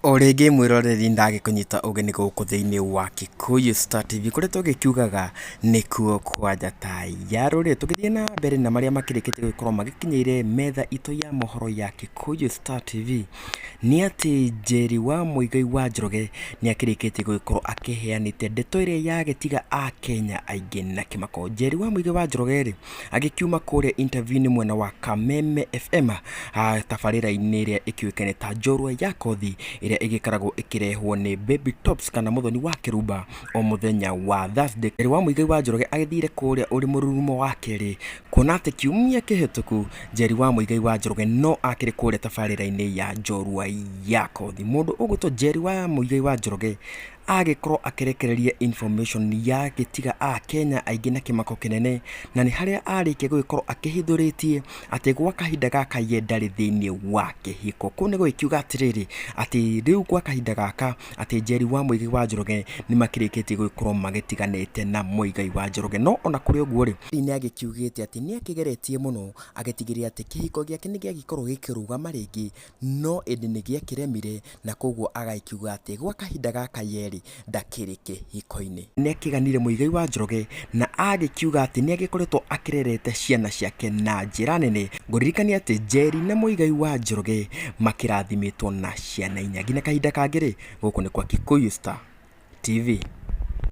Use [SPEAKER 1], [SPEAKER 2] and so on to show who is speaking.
[SPEAKER 1] Orege mwiroreri ndage kunyita ugeni guku thiini wa Kikuyu Star TV kuria tugikiugaga nikuo kwa njata ya ruri tugithie na mbere na maria makirikite gukorwo magikinyeire metha itu ya mohoro ya Kikuyu Star TV ni ati Njeri wa Muigai wa Njoroge ni akirikite gukorwo akiheanite ndeto iria yagetiga a Kenya aingi na kimako. Njeri wa Muigai wa Njoroge agikiuma kuria interview ni mwena wa Kameme FM tabarira-ini iria ikiuikane ta njorua ya kothi iria igikaragwo ikirehwo ni Baby Tops kana muthoni wa Kiruba o muthenya wa Thursday. Njeri wa Muigai wa Njoroge agithire kuria uri mururumo wa keri kuona ati kiumia kihituku Njeri wa Muigai wa Njoroge no akiri kuria tabarira-ini ya njorua ya kothi. Mundu ugutwo Njeri wa Muigai wa Njoroge agikorwo akirekereria information ya gitiga a Kenya aingi na kimako kinene na ni haria arikia gugikorwo akihithuritie ati gwa kahinda gaka ye ndari thiini wa kihiko. Ku ni gukiuga atiriri ati riu gwa kahinda gaka ati Njeri wa Muigai wa Njoroge ni makirikitie gugikorwo magitiganite na Muigai wa Njoroge. No ona kuri uguo ri ni agikiugite ati ni akigeretie muno agitigiria ati kihiko giake ni giagikorwo gikirugama ringi no indi ni giakiremire na koguo agaikiuga ati gwa kahinda gaka yeri ndakiri Kihikoini. Ni akiganire Muigai wa Njoroge na agikiuga ati ni agikoretwo akirerete ciana ciake na njira nene. Nguririkania ati Njeri na Muigai wa Njoroge makirathimitwo na ciana inya. Nginya kahinda kangiri guku ni kwa Kikuyu Star TV.